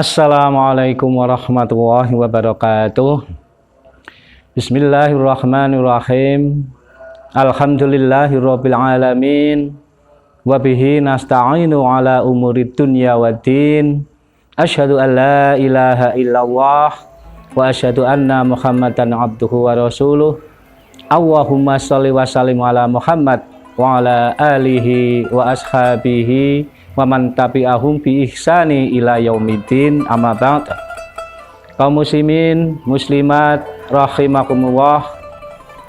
Assalamualaikum warahmatullahi wabarakatuh. Bismillahirrahmanirrahim. Alhamdulillahirabbil alamin. Wa bihi nasta'inu ala umurid dunya waddin. Asyhadu an la ilaha illallah wa asyhadu anna Muhammadan abduhu wa rasuluh. Allahumma shalli wa sallim ala Muhammad wa ala alihi wa ashabihi wa man tabi'ahum bi ihsani ila yaumiddin, amma ba'd. Kaum muslimin, muslimat rahimakumullah.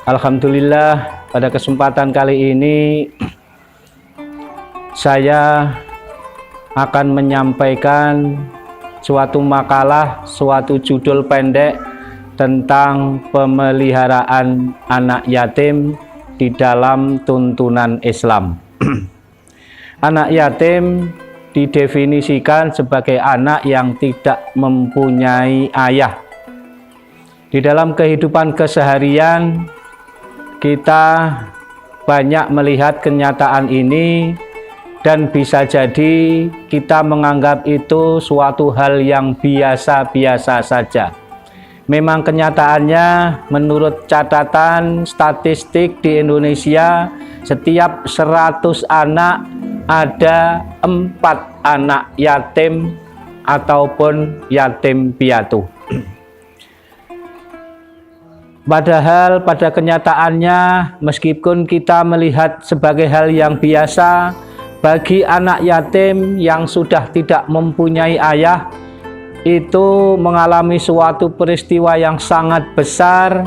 Alhamdulillah, pada kesempatan kali ini saya akan menyampaikan suatu makalah, suatu judul pendek tentang pemeliharaan anak yatim di dalam tuntunan Islam. Anak yatim didefinisikan sebagai anak yang tidak mempunyai ayah. Di dalam kehidupan keseharian kita banyak melihat kenyataan ini, dan bisa jadi kita menganggap itu suatu hal yang biasa-biasa saja. Memang kenyataannya menurut catatan statistik di Indonesia, setiap 100 anak ada 4 anak yatim ataupun yatim piatu. Padahal pada kenyataannya, meskipun kita melihat sebagai hal yang biasa, bagi anak yatim yang sudah tidak mempunyai ayah, itu mengalami suatu peristiwa yang sangat besar,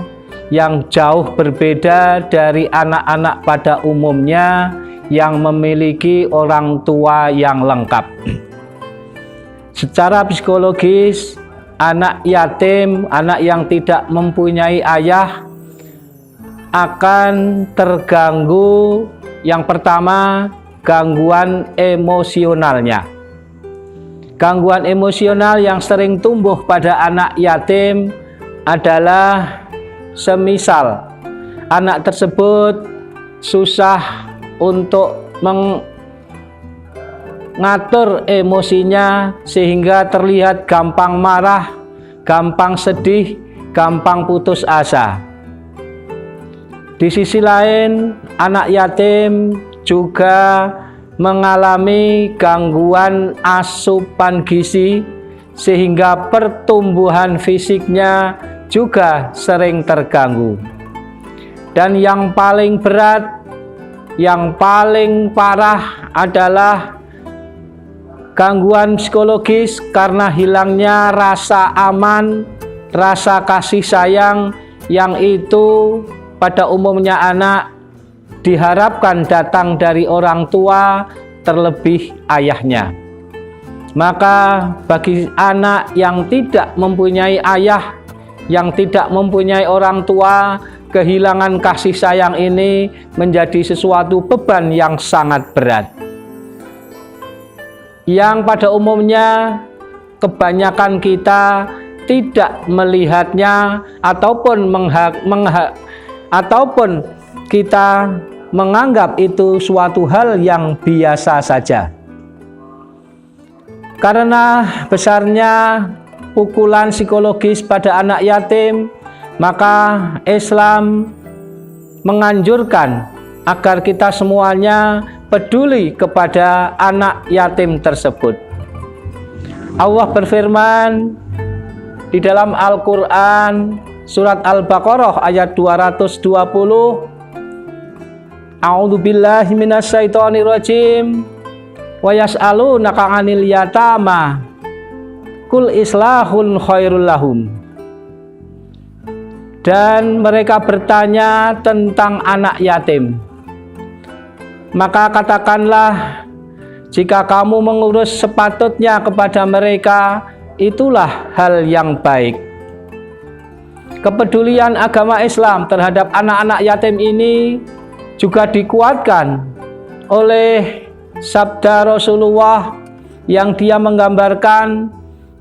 yang jauh berbeda dari anak-anak pada umumnya yang memiliki orang tua yang lengkap. Secara psikologis, anak yatim, anak yang tidak mempunyai ayah, akan terganggu. Yang pertama, gangguan emosionalnya. Gangguan emosional yang sering tumbuh pada anak yatim adalah semisal anak tersebut susah untuk mengatur emosinya, sehingga terlihat gampang marah, gampang sedih, gampang putus asa. Di sisi lain, anak yatim juga mengalami gangguan asupan gizi, sehingga pertumbuhan fisiknya juga sering terganggu. Dan yang paling berat, yang paling parah adalah gangguan psikologis karena hilangnya rasa aman, rasa kasih sayang, yang itu pada umumnya anak diharapkan datang dari orang tua, terlebih ayahnya. Maka bagi anak yang tidak mempunyai ayah, yang tidak mempunyai orang tua, kehilangan kasih sayang ini menjadi sesuatu beban yang sangat berat, yang pada umumnya kebanyakan kita tidak melihatnya, ataupun kita menganggap itu suatu hal yang biasa saja. Karena besarnya pukulan psikologis pada anak yatim, maka Islam menganjurkan agar kita semuanya peduli kepada anak yatim tersebut. Allah berfirman di dalam Al-Quran, surat Al-Baqarah ayat 220, A'udzubillahi minasyaitonirrajim, wa yas'alunaka 'anil yatama qul islahun khairul lahum. Dan mereka bertanya tentang anak yatim, maka katakanlah, jika kamu mengurus sepatutnya kepada mereka, itulah hal yang baik. Kepedulian agama Islam terhadap anak-anak yatim ini juga dikuatkan oleh sabda Rasulullah, yang dia menggambarkan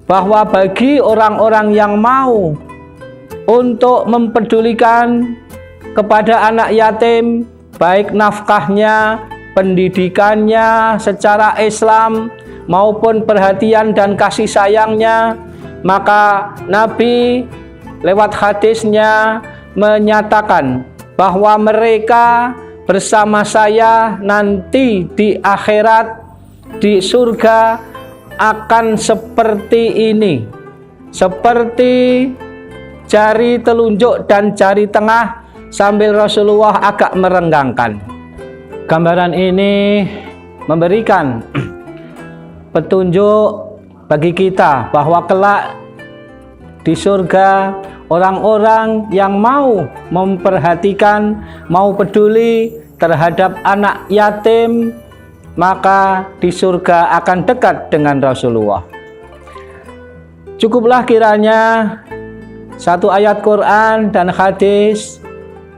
bahwa bagi orang-orang yang mau untuk mempedulikan kepada anak yatim, baik nafkahnya, pendidikannya secara Islam, maupun perhatian dan kasih sayangnya, maka Nabi lewat hadisnya menyatakan bahwa mereka bersama saya nanti di akhirat, di surga akan seperti ini, seperti jari telunjuk dan jari tengah, sambil Rasulullah agak merenggangkan. Gambaran ini memberikan petunjuk bagi kita bahwa kelak di surga orang-orang yang mau memperhatikan, mau peduli terhadap anak yatim, maka di surga akan dekat dengan Rasulullah. Cukuplah kiranya satu ayat Quran dan hadis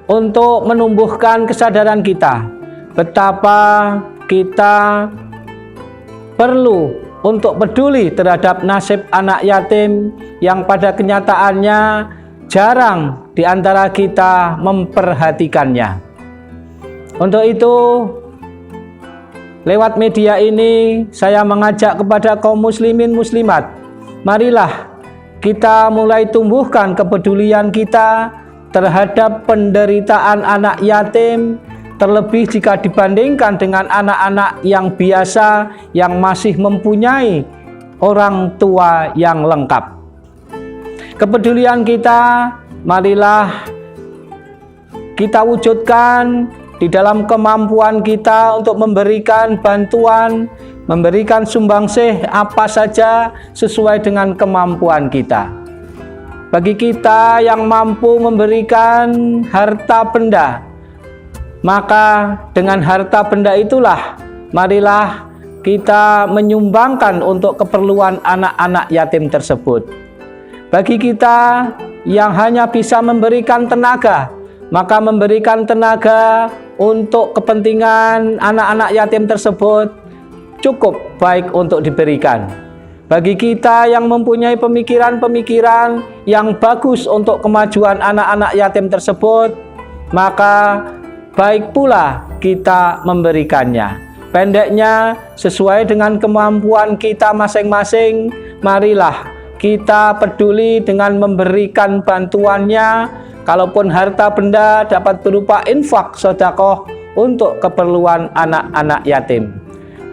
untuk menumbuhkan kesadaran kita betapa kita perlu untuk peduli terhadap nasib anak yatim yang pada kenyataannya jarang di antara kita memperhatikannya. Untuk itu, lewat media ini saya mengajak kepada kaum muslimin muslimat, marilah kita mulai tumbuhkan kepedulian kita terhadap penderitaan anak yatim, terlebih jika dibandingkan dengan anak-anak yang biasa yang masih mempunyai orang tua yang lengkap. Kepedulian kita marilah kita wujudkan di dalam kemampuan kita untuk memberikan bantuan, memberikan sumbangsih apa saja sesuai dengan kemampuan kita. Bagi kita yang mampu memberikan harta benda, maka dengan harta benda itulah marilah kita menyumbangkan untuk keperluan anak-anak yatim tersebut. Bagi kita yang hanya bisa memberikan tenaga, maka memberikan tenaga untuk kepentingan anak-anak yatim tersebut cukup baik untuk diberikan. Bagi kita yang mempunyai pemikiran-pemikiran yang bagus untuk kemajuan anak-anak yatim tersebut, maka baik pula kita memberikannya. Pendeknya, sesuai dengan kemampuan kita masing-masing, marilah kita peduli dengan memberikan bantuannya. Kalaupun harta benda dapat berupa infak sedekah untuk keperluan anak-anak yatim.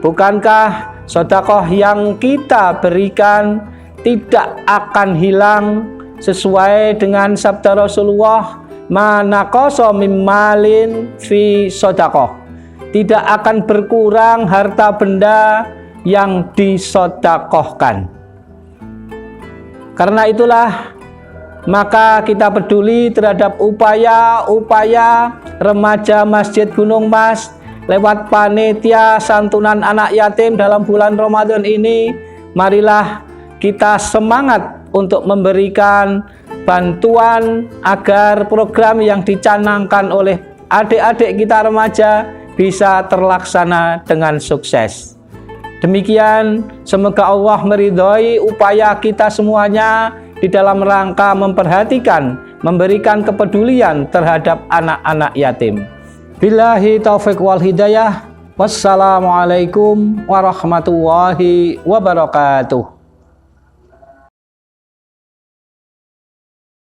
Bukankah sedekah yang kita berikan tidak akan hilang sesuai dengan sabda Rasulullah, "Ma naqasa mim malin fi sedekah." Tidak akan berkurang harta benda yang disedekahkan. Karena itulah maka kita peduli terhadap upaya-upaya remaja Masjid Gunung Mas lewat panitia santunan anak yatim dalam bulan Ramadan ini. Marilah kita semangat untuk memberikan bantuan agar program yang dicanangkan oleh adik-adik kita remaja bisa terlaksana dengan sukses. Demikian, semoga Allah meridhoi upaya kita semuanya di dalam rangka memperhatikan, memberikan kepedulian terhadap anak-anak yatim. Billahi taufiq wal hidayah. Wassalamualaikum warahmatullahi wabarakatuh.